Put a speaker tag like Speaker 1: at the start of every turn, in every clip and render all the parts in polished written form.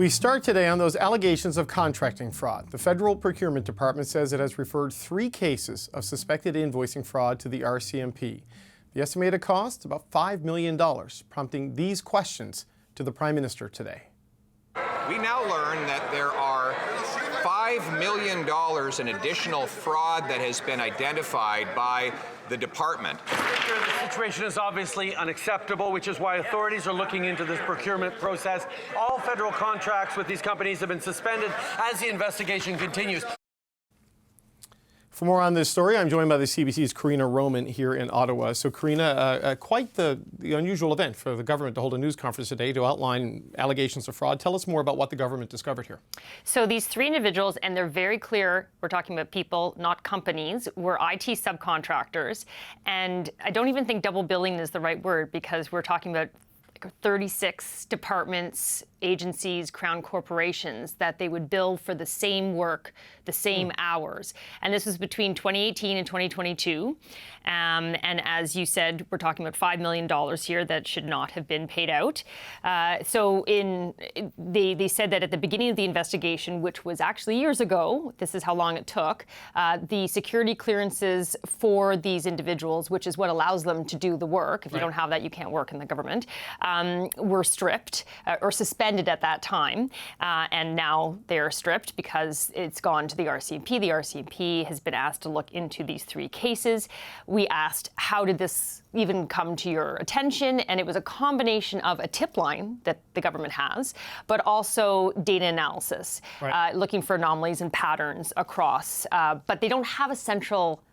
Speaker 1: We start today on those allegations of contracting fraud. The Federal Procurement Department says it has referred 3 cases of suspected invoicing fraud to the RCMP. The estimated cost, about $5 million, prompting these questions to the Prime Minister today.
Speaker 2: We now learn that there are $5 million in additional fraud that has been identified by the department.
Speaker 3: The situation is obviously unacceptable, which is why authorities are looking into this procurement process. All federal contracts with these companies have been suspended as the investigation continues.
Speaker 1: For more on this story, I'm joined by the CBC's Karina Roman here in Ottawa. So, Karina, quite the unusual event for the government to hold a news conference today to outline allegations of fraud. Tell us more about what the government discovered here.
Speaker 4: So these 3 individuals, and they're very clear, we're talking about people, not companies, were IT subcontractors. And I don't even think double billing is the right word, because we're talking about 36 departments, agencies, crown corporations that they would bill for the same work, the same hours. And this was between 2018 and 2022. And as you said, we're talking about $5 million here that should not have been paid out. So they said that at the beginning of the investigation, which was actually years ago, this is how long it took, the security clearances for these individuals, which is what allows them to do the work. If you don't have that, you can't work in the government, were stripped or suspended at that time. And now they're stripped because it's gone to the RCMP. The RCMP has been asked to look into these 3 cases. We asked, how did this even come to your attention? And it was a combination of a tip line that the government has, but also data analysis, looking for anomalies and patterns across. But they don't have a central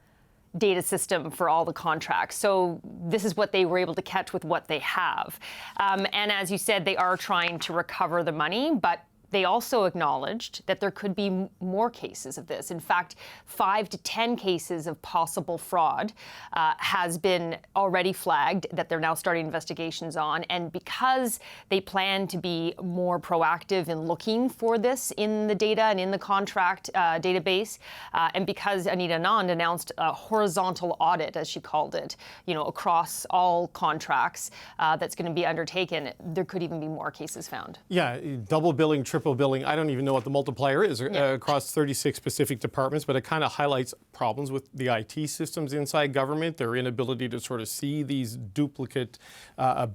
Speaker 4: data system for all the contracts. So this is what they were able to catch with what they have. And as you said, they are trying to recover the money, but they also acknowledged that there could be more cases of this. In fact, 5 to 10 cases of possible fraud has been already flagged that they're now starting investigations on. And because they plan to be more proactive in looking for this in the data and in the contract database, and because Anita Anand announced a horizontal audit, as she called it, across all contracts that's going to be undertaken, there could even be more cases found.
Speaker 1: Yeah, double billing, triple billing. I don't even know what the multiplier is across 36 specific departments, but it kind of highlights problems with the IT systems inside government, their inability to sort of see these duplicate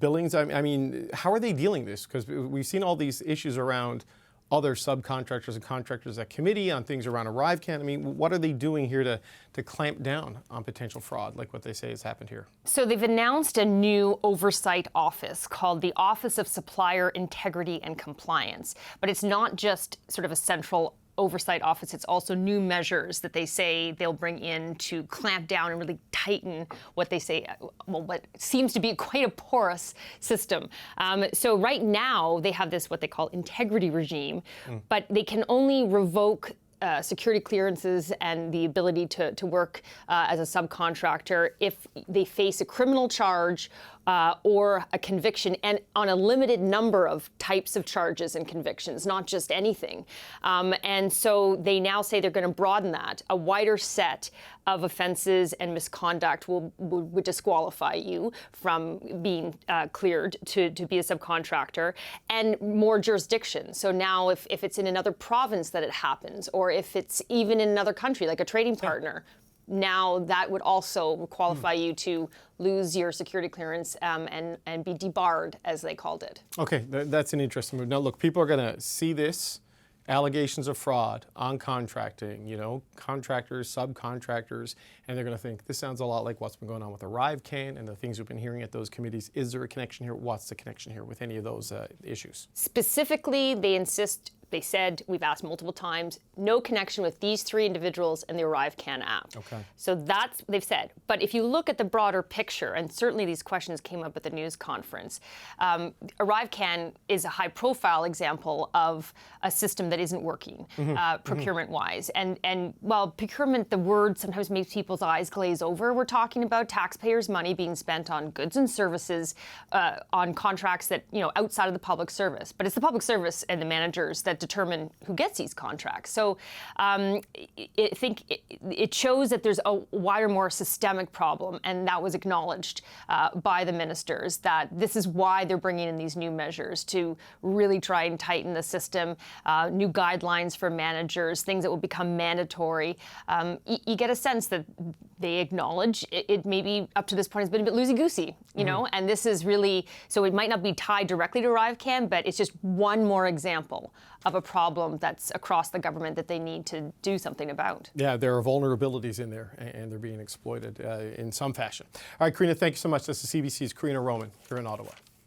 Speaker 1: billings. I mean, how are they dealing with this? Because we've seen all these issues around other subcontractors and contractors at committee on things around ArriveCan. I mean, what are they doing here to clamp down on potential fraud, like what they say has happened here?
Speaker 4: So they've announced a new oversight office called the Office of Supplier Integrity and Compliance. But it's not just sort of a central oversight office, it's also new measures that they say they'll bring in to clamp down and really tighten what they say, what seems to be quite a porous system. So right now they have this, what they call integrity regime, but they can only revoke security clearances and the ability to work as a subcontractor if they face a criminal charge or a conviction, and on a limited number of types of charges and convictions, not just anything. And so they now say they're going to broaden that. A wider set of offenses and misconduct would disqualify you from being cleared to be a subcontractor, and more jurisdiction. So now if it's in another province that it happens, or if it's even in another country, like a trading partner, now that would also qualify you to lose your security clearance and be debarred, as they called it.
Speaker 1: Okay, that's an interesting move. Now, look, people are going to see this, allegations of fraud on contracting, contractors, subcontractors, and they're going to think, this sounds a lot like what's been going on with ArriveCan and the things we've been hearing at those committees. Is there a connection here? What's the connection here with any of those issues?
Speaker 4: Specifically, they said, we've asked multiple times, no connection with these 3 individuals and the ArriveCan app. Okay. So that's, they've said. But if you look at the broader picture, and certainly these questions came up at the news conference, ArriveCan is a high-profile example of a system that isn't working procurement-wise. And while procurement, the word sometimes makes people's eyes glaze over, we're talking about taxpayers' money being spent on goods and services on contracts that, outside of the public service. But it's the public service and the managers that determine who gets these contracts. So I think it shows that there's a wider, more systemic problem, and that was acknowledged by the ministers, that this is why they're bringing in these new measures to really try and tighten the system, new guidelines for managers, things that will become mandatory. You get a sense that they acknowledge it maybe up to this point has been a bit loosey-goosey, you know, and this is really, so it might not be tied directly to ArriveCAN, but it's just one more example of a problem that's across the government that they need to do something about.
Speaker 1: Yeah, there are vulnerabilities in there, and they're being exploited in some fashion. All right, Karina, thank you so much. This is CBC's Karina Roman here in Ottawa.